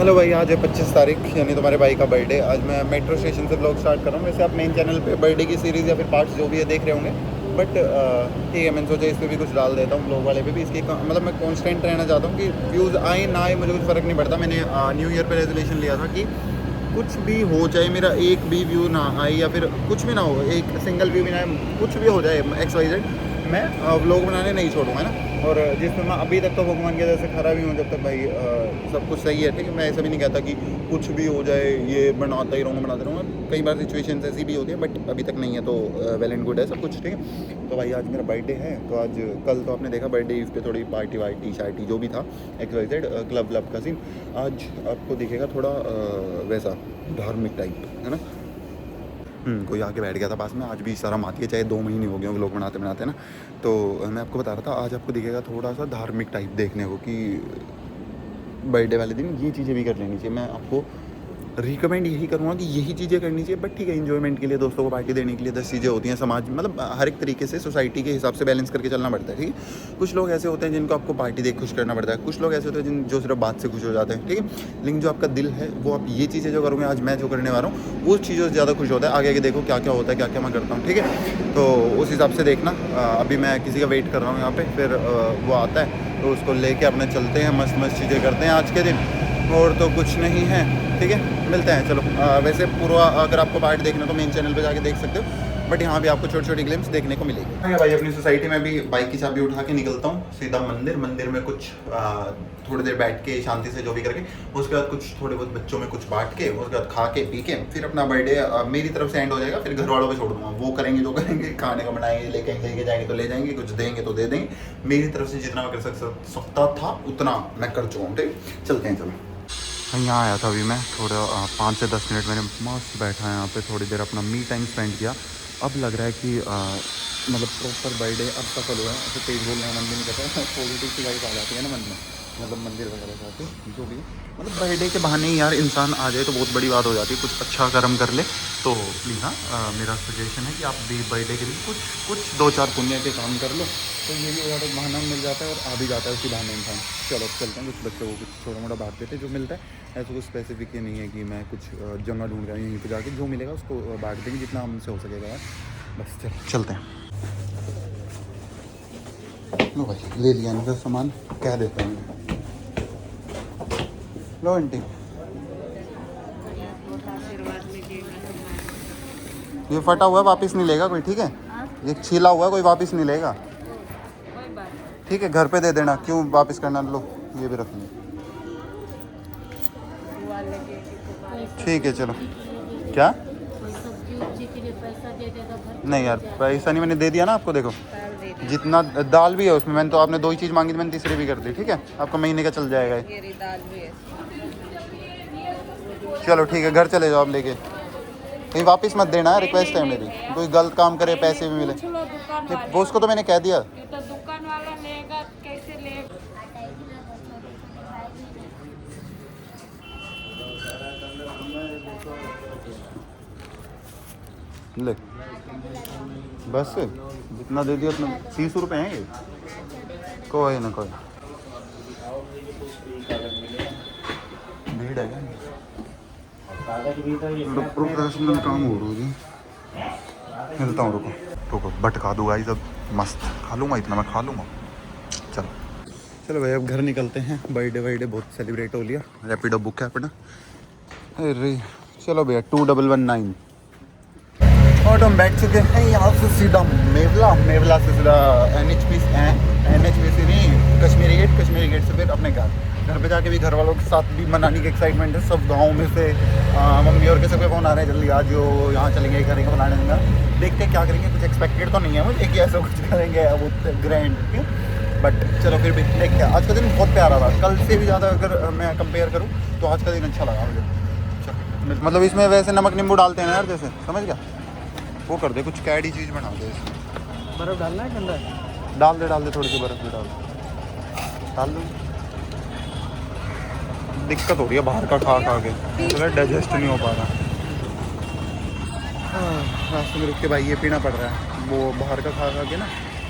Hello भाई, आज है 25 तारीख यानी तुम्हारे भाई का बर्थडे। आज मैं मेट्रो स्टेशन से ब्लॉग स्टार्ट कर रहा हूँ। वैसे आप मेन चैनल पे बर्थडे की सीरीज़ या फिर पार्ट्स जो भी है देख रहे होंगे, बट ठीक है, मैंने सोचा इस पर भी कुछ डाल देता हूँ, ब्लॉग वाले पे भी। इसकी मतलब मैं कॉन्स्टेंट रहना चाहता हूँ कि व्यूज़ आए ना आए मुझे कुछ फ़र्क नहीं पड़ता। मैंने न्यू ईयर पर रेजोल्यूशन लिया था कि कुछ भी हो चाहे मेरा एक भी व्यू ना आए या फिर कुछ भी ना हो, एक सिंगल व्यू भी ना आए, कुछ भी हो जाए XYZ, मैं व्लॉग बनाने नहीं छोड़ूंगा ना। और जिसमें मैं अभी तक तो भगवान की वजह से खरा भी हूँ, जब तक भाई सब कुछ सही है, ठीक है। मैं ऐसा भी नहीं कहता कि कुछ भी हो जाए ये बनाता ही रहूँगा। कई बार सिचुएशन ऐसी भी होती है, बट अभी तक नहीं है, तो वेल एंड गुड है सब कुछ, ठीक है। तो भाई आज मेरा बर्थडे है, तो आज कल तो आपने देखा बर्थडे इस पर थोड़ी पार्टी वार्टी शार्टी जो भी था XYZ क्लब व्लब का सीन। आज आपको दिखेगा थोड़ा वैसा धार्मिक टाइप, है ना। कोई आके बैठ गया था पास में। आज भी शर्म आती है, चाहे 2 महीने हो गए हों लोग बनाते बनाते ना। तो मैं आपको बता रहा था आज आपको दिखेगा थोड़ा सा धार्मिक टाइप देखने को, कि बर्थडे वाले दिन ये चीज़ें भी कर लेनी चाहिए। मैं आपको रिकमेंड यही करूँगा कि यही चीज़ें करनी चाहिए, बट ठीक है, इन्जॉयमेंट के लिए, दोस्तों को पार्टी देने के लिए 10 चीज़ें होती हैं। समाज मतलब हर एक तरीके से सोसाइटी के हिसाब से बैलेंस करके चलना पड़ता है, ठीक है। कुछ लोग ऐसे होते हैं जिनको आपको पार्टी देख खुश करना पड़ता है, कुछ लोग ऐसे होते हैं जो सिर्फ बात से खुश हो जाते हैं, ठीक है। लेकिन जो आपका दिल है वो आप ये चीज़ें जो करोगे, आज मैं जो करने वाला हूँ उस चीज़ों से ज़्यादा खुश होता है। आगे आगे देखो क्या क्या होता है, क्या क्या मैं करता हूँ, ठीक है। तो उस हिसाब से देखना। अभी मैं किसी का वेट कर रहा हूँ यहाँ पे, फिर वो आता है तो उसको लेके अपने चलते हैं, मस्त मस्त चीज़ें करते हैं आज के दिन, और तो कुछ नहीं है, ठीक है। मिलते हैं, चलो। वैसे पूरा अगर आपको पार्ट देखना तो मेन चैनल पे जाके देख सकते हो, बट यहाँ भी आपको छोटी छोटी ग्लिम्स देखने को मिलेगी। हाँ भाई, अपनी सोसाइटी में भी बाइक की चाबी उठा के निकलता हूँ सीधा मंदिर में कुछ थोड़ी देर बैठ के शांति से जो भी करके, उसके बाद कुछ थोड़े बहुत बच्चों में कुछ बांट के, उसके बाद खा के पी के फिर अपना बर्थडे मेरी तरफ से एंड हो जाएगा। फिर घर वालों पे छोड़ दूंगा, वो करेंगे जो करेंगे, खाने का बनाएंगे, लेके जाएंगे तो ले जाएंगे, कुछ देंगे तो दे देंगे। मेरी तरफ से जितना मैं कर सकता था उतना मैं कर चुका हूँ, ठीक। चलते हैं, चलो। यहाँ आया था अभी मैं, थोड़ा 5 से 10 मिनट मैंने मस्त बैठा है यहाँ पे, थोड़ी देर अपना मी टाइम स्पेंड किया। अब लग रहा है कि मतलब प्रॉपर बर्थडे अब सफल हुआ है। ऐसे तेज बोलने का मन भी नहीं करता, पॉजिटिव सी वाइब आ जाती है ना मन में, मतलब मंदिर वगैरह जाके जो भी, मतलब बर्थडे के बहाने ही यार इंसान आ जाए तो बहुत बड़ी बात हो जाती है। कुछ अच्छा कर्म कर ले तो प्लीज़, हाँ मेरा सजेशन है कि आप भी बर्थडे के दिन कुछ 2-4 पुण्य के काम कर लो, तो ये भी हो जाता है, बहाना मिल जाता है और आ भी जाता है उसी बहाने इंसान। चलो चलते हैं, कुछ बच्चों को कुछ छोटा मोटा बांट देते हैं जो मिलता है। ऐसा कुछ स्पेसिफिक ये नहीं है कि मैं कुछ जगह ढूंढ रहा हूँ, यहीं पर जाके जो मिलेगा उसको बांट देंगे जितना हमसे हो सकेगा यार। बस चलते हैं। लो भाई, ले लिया इनका सामान, क्या देता हूँ। लो आंटी, ये फटा हुआ है, वापस नहीं लेगा कोई, ठीक है। ये छीला हुआ है, कोई वापस नहीं लेगा, ठीक है। घर पे दे देना, क्यों वापस करना। लो ये भी रख लो, ठीक है चलो। क्या नहीं यार, पैसा नहीं, मैंने दे दिया ना आपको, देखो जितना दाल भी है उसमें, मैंने तो आपने 2 ही चीज़ मांगी थी, मैंने तीसरी भी कर दी, ठीक है। आपका महीने का चल जाएगा ये। चलो ठीक है, घर चले जाओ आप लेके, कहीं वापस मत देना, रिक्वेस्ट है मेरी। कोई गलत काम करे पैसे भी मिले, वो उसको तो मैंने कह दिया। दुकान वाला लेगा कैसे लेगा। ले बस जितना दे दिया उतना, 30 रुपये हैं ये, कोई ना कोई भीड़ है क्या, प्रोफेशनल काम हो रहा है। मिलता हूँ, रुको भटका दूंगा ये सब, मस्त खा लूँगा, इतना मैं खा लूँगा। चलो भाई, अब घर निकलते हैं। बर्थडे बहुत सेलिब्रेट हो लिया, रैपिडो बुक है अपना। अरे चलो भैया, 2119 और हम बैठ चुके हैं यहाँ से सीधा मेवला से सीधा NHPC नहीं, कश्मीरी गेट से फिर अपने घर पे जाके भी घर वालों के साथ भी मनाने की एक्साइटमेंट है। सब गाँव में से मम्मी और के सबके फ़ोन आ रहे हैं, जल्दी आ जाओ, यहाँ चलेंगे, करेंगे, बनाने देंगे। देखते क्या करेंगे, कुछ एक्सपेक्टेड तो नहीं है मुझे कि ऐसा कुछ करेंगे वो ग्रैंड, बट चलो फिर भी देखते हैं। आज का दिन बहुत प्यारा था, कल से भी ज़्यादा अगर मैं कंपेयर करूँ तो आज का दिन अच्छा लगा मुझे। मतलब इसमें वैसे नमक नींबू डालते हैं यार, जैसे समझ गया, वो कर दे, कुछ कैडी चीज़ बना दे। बर्फ़ डालना है ठंडा, डाल दे थोड़ी सी बर्फ़ भी डाल दो। दिक्कत हो रही है बाहर का खा के, थोड़ा डाइजेस्ट नहीं हो पा रहा। रास्ते में रुक के भाई ये पीना पड़ रहा है, वो बाहर का खा के ना,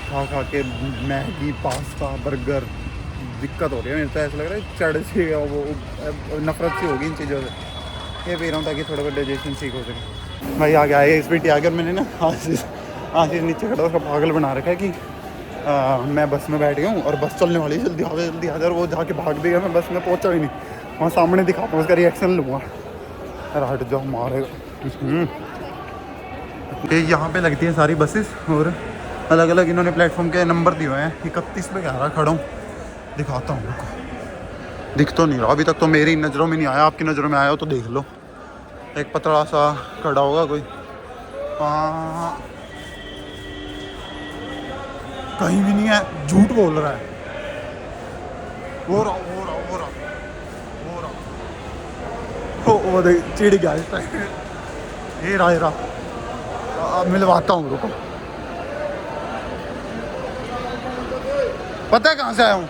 खा के मैगी, पास्ता, बर्गर, दिक्कत हो रही है, मेरे तो ऐसा लग रहा है चढ़ सी वो नफरत सी होगी इन चीज़ों से। ये पी रहा हूँ ताकि थोड़ा बहुत डाइजेशन ठीक हो सके। भाई आ गया है स्पीड आ गया। मैंने ना आशीष नीचे खड़ा उसका पागल बना रखा है कि मैं बस में बैठ गया हूँ और बस चलने वाली है, जल्दी आ जा। और वो जाके भाग भी गया, मैं बस में पहुँचा ही नहीं। वहाँ सामने दिखाता हूँ, उसका रिएक्शन लूँगा। अरे हट जाओ, मारेगा। ये यहाँ पे लगती हैं सारी बसेस और अलग अलग इन्होंने प्लेटफॉर्म के नंबर दिए हुए हैं। 31 पे कह रहा खड़ा हूँ, दिखाता हूँ उनको। दिख तो नहीं रहा अभी तक तो, मेरी नज़रों में नहीं आया। आपकी नज़रों में आया हो तो देख लो। एक पतला सा खड़ा होगा कोई, हाँ कहीं भी नहीं है, झूठ बोल रहा है। वो देख चिढ़ गया इस टाइम। ये रहा अब मिलवाता हूँ, रुको। पता है कहाँ से आया हूँ?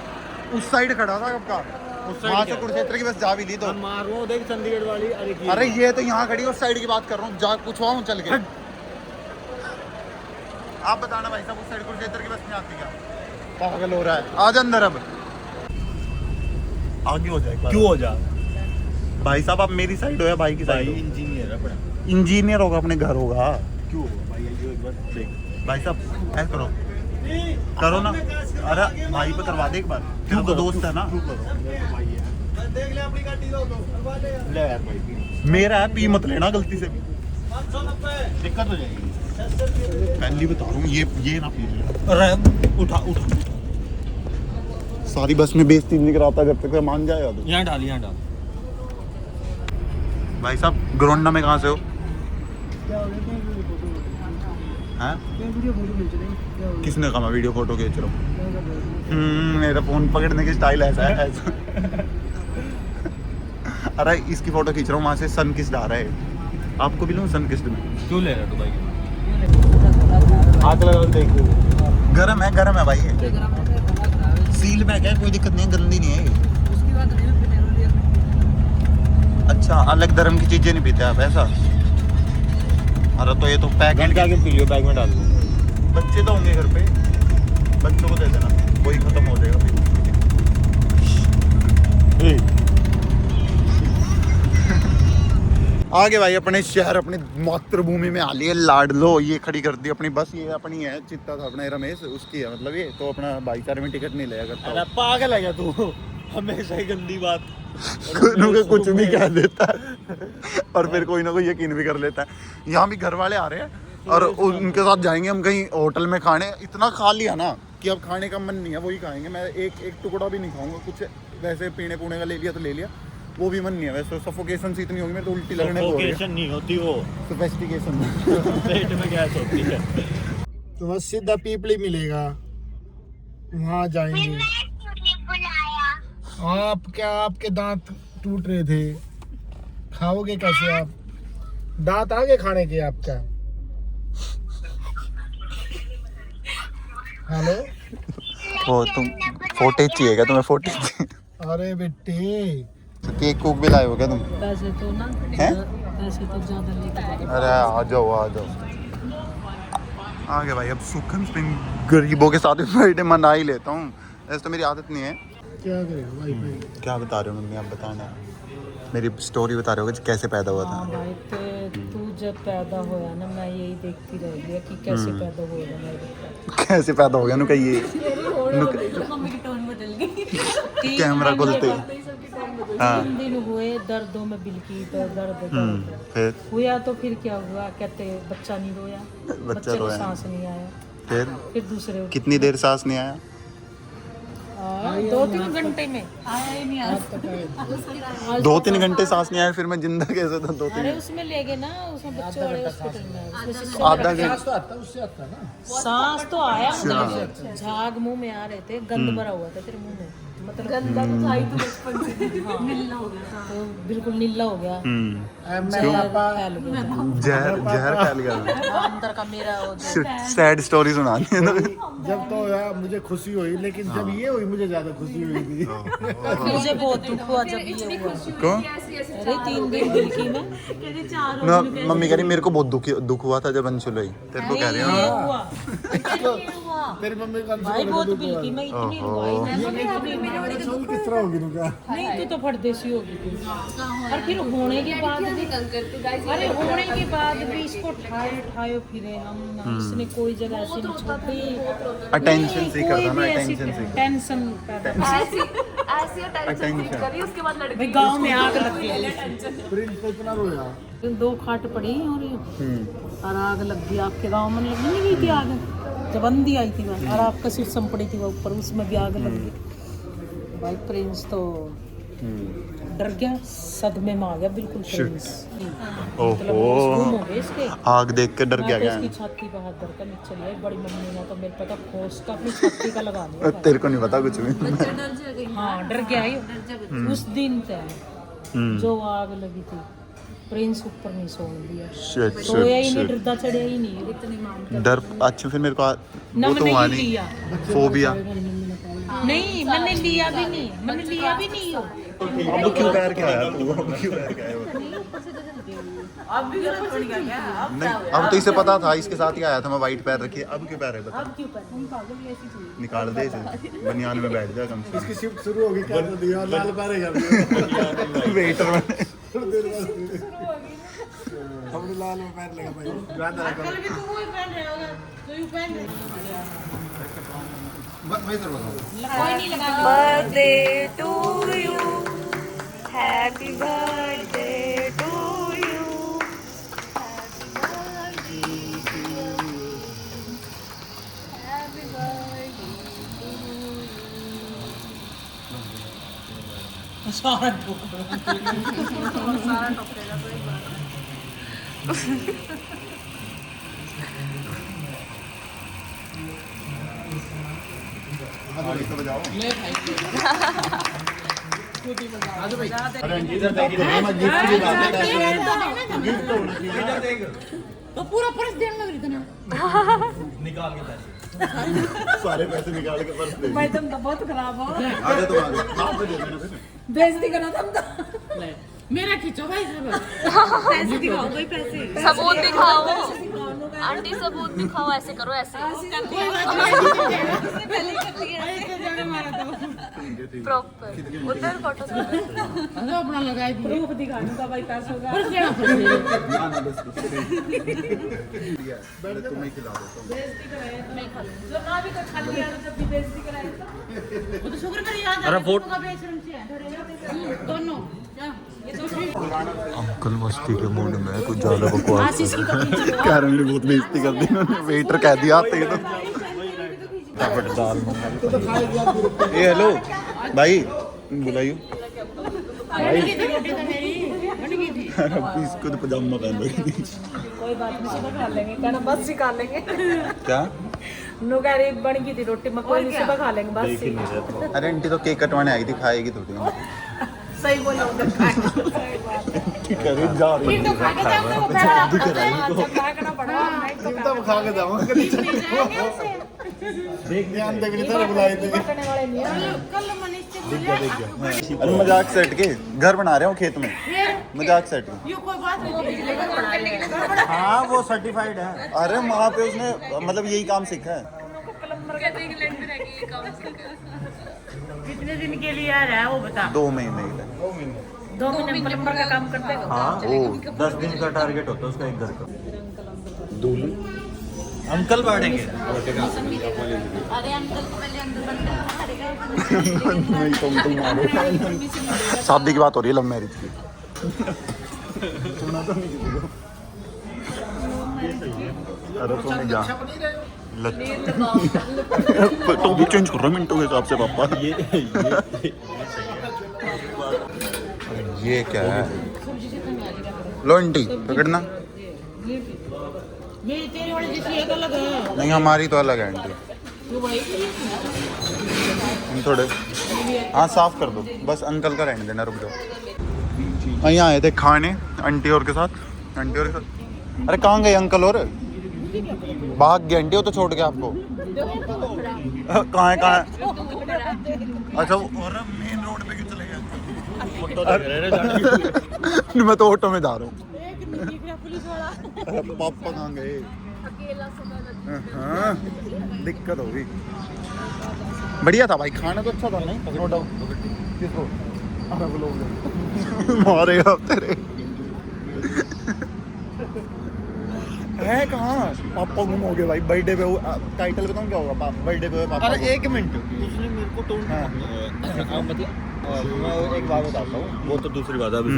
उस साइड खड़ा था कब का, वहाँ से कुरुक्षेत्र की बस जा भी ली तो मार रहा हूँ, देख चंडीगढ़ वाली। अरे ये तो यहाँ खड़ी, उस साइड की बात कर रहा हूँ, जा पूछवा हूँ चल के। आप बताना भाई साहब, उस साइड कुरुक्षेत्र की बस में आती क्या? पागल हो रहा है, आज अंदर अब आगे हो जाए। क्यों हो जा भाई साहब आप मेरी साइड हो या भाई की साइड हो? इंजीनियर है बड़ा। इंजीनियर होगा, अपने घर होगा। क्यों होगा भाई, ये एक बार देख। भाई साहब ऐसा करो ना। अरे भाई पे करवा दे एक बार, तेरा तो दोस्त है ना। देख ले अपनी गाड़ी दो ले यार भाई, मेरा है, पी मत लेना गलती से भी, 590 दिक्कत हो जाएगी। पहली बता रहा हूँ, ये ना पी लेना। अरे उठा सारी बस में बेइज्जती नहीं कराता जब तक मान जाएगा तो। यहाँ डाल। भाई साहब ग्रोंडा में कहाँ से हो? हैं? किसने कहा मैं वीडियो फोटो खींच रहा हूँ? मेरा फोन पकड़ने की स्टाइल ऐसा है ऐसा। अरे इसकी फोटो खींच रहा हूँ, वहाँ से सन किस्ट आ रहा है। आपको भी लूँ सन किस्ट में? क्यों ले रहा तू भाई? हाथ लगा देख। गरम है भाई, ये सील पैक है, कोई दिक्कत नहीं है, गंदी नहीं है ये। अच्छा अलग धर्म की चीजें नहीं पीते आप ऐसा? अरे तो ये तो पैकेट के आगे पी लियो, बैग में डाल दो। बच्चे तो होंगे घर पे, बच्चों को दे देना, वही खत्म हो जाएगा फिर। आगे भाई अपने शहर, अपनी मातृभूमि में आ लिए लाडलो। ये खड़ी कर दी अपनी बस, ये अपनी है चित्ता था अपना रमेश, उसकी है मतलब ये तो अपना भाईचारे में टिकट नहीं लेगा करता। अरे पागल है क्या तू? हमेशा ही गंदी बात। कुछ भी कह देता है और फिर कोई ना कोई यकीन भी कर लेता है। यहाँ भी घर वाले आ रहे हैं और उनके साथ जाएंगे हम कहीं होटल में खाने। इतना खा लिया ना कि अब खाने का मन नहीं है, वही खाएंगे। मैं एक टुकड़ा भी नहीं खाऊंगा, कुछ वैसे पीने पुणे का ले लिया तो ले लिया, वो भी मन नहीं है। वैसे सफोकेशन सी इतनी होगी मेरे तो उल्टी लगने को हो रही है। सफोकेशन नहीं होती वो, सोफिस्टिकेशन पेट में गैस होती है। तो बस सीधा पीपली मिलेगा, वहाँ जाएंगे। आपके दांत टूट रहे थे, खाओगे कैसे आप? दांत आगे खाने के आपका। हेलो वो तुम फोटेज चाहिए क्या तुम्हें? फोटेज? अरे बेटे केक कुक भी लाए हो क्या तुम? पैसे तो ना हैं? पैसे तो ज्यादा लेके जाओ। अरे आ जाओ आगे भाई। अब सुखन स्प्रिंग गरीबों के साथ बर्थडे मना ही लेता हूँ, ऐसे तो मेरी आदत नहीं है। क्या करेगा भाई? क्या बता रहे हो मम्मी आप? बताना, मेरी स्टोरी बता रहे हो कैसे पैदा हुआ हाँ था। भाई, तो तू जब पैदा होया ना, मैं यही देखती रह गया कि कैसे पैदा होया मेरे। कैसे पैदा हो गया नु कहिए। मम्मी की टोन बदल गई। कैमरा खोलते हाँ। 3 दिन हुए दर्दों में बिल्की तो दर्द फिर हुआ, तो फिर क्या हुआ? कहते बच्चा नहीं रोया, बच्चे को रोया। सांस नहीं आया। फिर दूसरे कितनी देर सांस नहीं आया? 2-3 घंटे में आया ही नहीं। 2-3 घंटे सांस नहीं आया, फिर मैं जिंदा कैसे था? 2-3 अरे उसमें ले गए ना, उसमें बच्चों वाले हॉस्पिटल में, उसमें आधा घंटा उससे आता ना। सांस तो आया, मतलब झाग मुंह में आ रहे थे, गंद भरा हुआ था तेरे मुंह में, मतलब गंदा तो था ही तो बचपन से। नीला हो गया था तो बिल्कुल नीला हो गया। जहर फैल गया, जहर फैल गया। अंदर का मेरा वो जो सैड स्टोरी सुनानी है ना। जब तो यार मुझे खुशी हुई, लेकिन जब ये हुई मुझे ज्यादा खुशी हुई थी। मुझे बहुत दुख हुआ जब ये हुआ। क्यों? अरे 3 दिन मिल्की में कहते 4 हो ना गए। मम्मी कह रही मेरे को बहुत दुख हुआ था जब अंशु लाई, तेरे को कह रही ये हूँ। हुआ ये हुआ तेरी मम्मी का भाई बहुत मिल्की में इतनी रुआई किस तरह होगी क्या? नहीं तू तो परदेसी होगी तू। और फिर होने के बाद भी अरे होने के बाद भी इसको ठाए फिरे हम ना, इसने कोई जगह ऐसी नहीं छोड़ी। अटेंशन सीकर था मैं, कोई भी ऐसी अटेंशन सीकर। टेंशन अटेंशन भाई गांव में आग लग गई। प्रिंस तो इतना रोया। 2 खाट पड़ी और आग लग गई। आपके गांव में लगी नहीं गई थी आग जब आंधी आई थी वहाँ, और आपका सिस्टम पड़ी थी वहाँ ऊपर, उसमें भी आग लग गई। भाई प्रिंस तो डर गया, सदमे में आ गया बिल्कुल प्रिंस। मतलब गुम हो गए इसके। आग देख के डर मैं गया तो क्या? इसकी छाती पे हाथ धर कर नीचे लिया। बड़ी मम्मी ने तो मेरे पता खोस का अपनी छाती का लगा लिया। तेरे को नहीं पता कुछ भी। हाँ डर गया ही उस दिन तक जो आग लगी थी। प्रिंस ऊपर नहीं सोन दिया, शिट सोया ही नहीं, शिट डरता चढ़िया ही नहीं, इतनी मानता डर। अच्छा फिर मेरे को ना वो तो मैंने हुआ ही नहीं, लिया। फोबिया। नहीं मैंने लिया भी नहीं, मैंने लिया भी नहीं हो। अब क्यों पैर क्या आया तू? अब क्यों पैर क्या आया? अब भी गलत पड़ गया क्या? अब नहीं अब तो इसे पता था, इसके साथ ही आया था मैं वाइट पैर रखी। अब क्यों पैर है बता? अब क्यों पर निकाल दे इसे, बनियान में बैठ जा कम से इसकी शिफ्ट शुरू होगी क्या? तो दिया लाल पैर कर कम। वेटर में हमने लाल में पैर लगा भाई। याद आ कल भी तू वही पहन रहे होगा, तो यू पहन रहे। मैं इधर बताऊं। कोई नहीं लगा। Birthday to you, happy birthday to you, happy birthday सारा सारा टपकेगा तो एक बार। तो बजाओ। ले भाई तो पूरा पर्स देने लग रही थी ना। निकाल के पैसे सारे पैसे निकाल के पर्स दे। भाई तुम तो बहुत खराब हो। आजा तुम आगे हाथ में दे देना फिर। बेइज्जती करो तुम तो। मेरा खींचो भाई सब। पैसे दिखाओ कोई पैसे। सबूत दिखाओ आंटी, सबूत दिखाओ। ऐसे करो, ऐसे पहले कर लिए प्रॉपर उधर फोटो अपना लगाए प्रूफ दिखाने का भाई पैसों का। ना ना बस मैं तुम्हें खिला देता हूँ। बेइज्जती कराए तो नहीं खा लो। जो ना भी तो खा लिया तो जब भी बेइज्जती कराए तो वो तो शुक्र कर याद अरे वोट का बेशरम से है दोनों। ये दो अंकल मस्ती के मूड में कुछ ज्यादा बकवास आशीष की तो पीछे कारण ने बहुत बेइज्जती कर दी उन्होंने। वेटर कह दिया आते ही तो ये हेलो भाई बुलाइयो भाई। इसको तो पजामा पहन रखी थी। कोई बात नहीं, सुबह खा लेंगे। कहना बस सिखा लेंगे। क्या? नो कह रही बन गई थी रोटी, मैं कोई नहीं, सुबह खा लेंगे बस। अरे आंटी तो केक कटवाने आई थी, खाएगी थोड़ी। सही बोला उधर। जा रही तो खा के जाओगे वो खाना पड़ा। तब खा के जाऊंगा। ध्यान देख रही था बुलाए थे। करने वाले नहीं है। कल मनीष से अरे मजाक से हट के घर बना रहे हो खेत में, मजाक से हट के। ये कोई बात नहीं। हाँ वो सर्टिफाइड है। अरे वहाँ पे उसने मतलब यही काम सीखा है। कितने दिन के लिए आ रहा है वो बता। 2 महीने के लिए। 2 महीने प्लम्बर का काम करते हो। हाँ ओ 10 दिन का टारगेट होता है उसका एक घर का। अंकल बैठेंगे। अरे अंकल को पहले अंदर बंद नहीं तो अंकल मारो। शादी की बात हो रही है, लव मैरिज की। सुना तो नहीं किसी को। अरे तो नहीं जा तो भी चेंज कर रहा मिनटों के हिसाब से पापा। ये क्या है? लो आंटी पकड़ना। मेरी तेरे वाली जैसी एक अलग है। नहीं हमारी तो अलग है आंटी। तू भाई हम थोड़े हाँ साफ कर दो बस, अंकल का रहने देना, रुक जाओ। यहाँ आए थे खाने आंटी और के साथ, आंटी और के साथ। अरे कहाँ गए अंकल? और भाग गए आंटी, वो तो छोड़ के आपको। कहाँ है कहाँ है? अच्छा वो और मेन रोड पे क्यों चले गए? मैं तो ऑटो में जा रहा हूँ। एक नहीं दिख रहा पुलिस वाला। अरे पापा कहाँ गए? अकेला समय हाँ दिक्कत होगी। बढ़िया था भाई, खाना तो अच्छा था नहीं, नो डाउट। किसको? अरे वो लोग मारेगा अब तेरे। है कहाँ? पापा गुम हो गए भाई। बर्थडे पे टाइटल बताऊँ क्या होगा? बर्थडे पे पापा। अरे एक मिनट, उसने मेरे को टोन मतलब मैं एक बात बताता हूँ, वो तो दूसरी बात है अभी।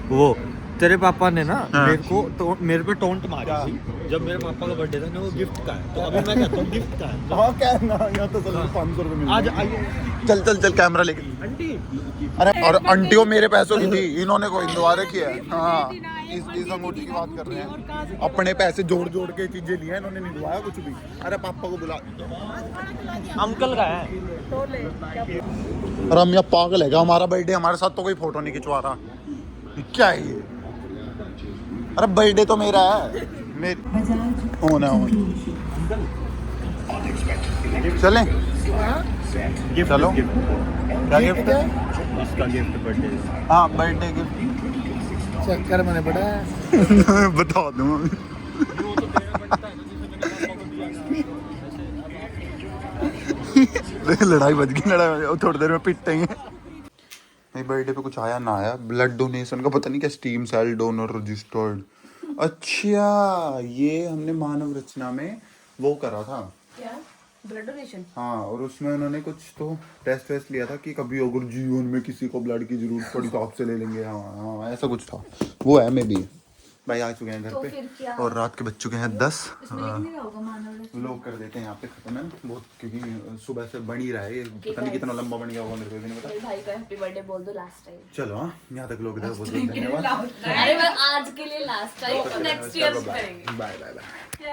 वो तेरे पापा ने ना मेरे पे टोंट मारी थी जब मेरे पापा का बर्थडे था ना। वो गिफ्ट का है, तो अभी मैं कहता हूँ गिफ्ट का है। हाँ क्या ना, यहाँ तो चलो 500 रुपये मिल आज आइए चल चल चल कैमरा लेके। आंटी। अरे और आंटी वो मेरे पैसों की थी, इन्होंने कोई इंदवारे किया है। हाँ इस अंगूठी की बात कर रहे हैं। अपने पैसे जोड़ जोड़ के चीजें लिए, इन्होंने नहीं दुआया कुछ भी। अरे पापा को बुला। अंकल का है। अरे हम यहाँ पागल है क्या? हमारा बर्थडे, हमारे साथ तो कोई फोटो नहीं खिंचवा रहा। क्या है ये? अरे बर्थडे तो मेरा है। होना चलें चलो। क्या गिफ्ट है? इसका गिफ्ट बर्थडे। हाँ बर्थडे गिफ्ट चक्कर मैंने पड़ा है। बता दूँ। लड़ाई बच गई, लड़ाई थोड़ी देर में पिटेंगे। नहीं बर्थडे पे कुछ आया ना आया, ब्लड डोनेशन का पता नहीं क्या, स्टीम सेल डोनर रजिस्टर्ड। अच्छा ये हमने मानव रचना में वो करा था क्या? Blood donation? हाँ, और उसमें उन्होंने कुछ तो टेस्ट वेस्ट लिया था कि कभी अगर जीवन में किसी को ब्लड की जरूरत पड़ी तो आपसे ले लेंगे। हाँ हाँ ऐसा कुछ था, वो है मे भी। भाई आ चुके हैं घर तो पे फिर क्या? और रात के बज चुके हैं 10। इसमें लिख नहीं रहा होगा मानव लोग कर देते हैं यहाँ पे खत्म है बहुत, क्योंकि सुबह से बन ही रहा है ये, पता नहीं कितना लंबा बन गया होगा, मेरे को भी नहीं पता। मेरे भाई का हैप्पी बर्थडे बोल दो लास्ट टाइम। चलो हाँ यहाँ तक लोग इधर बहुत बहुत धन्यवाद। अरे मैं आज के लिए लास्ट टाइम, नेक्स्ट ईयर करेंगे। Bye bye bye.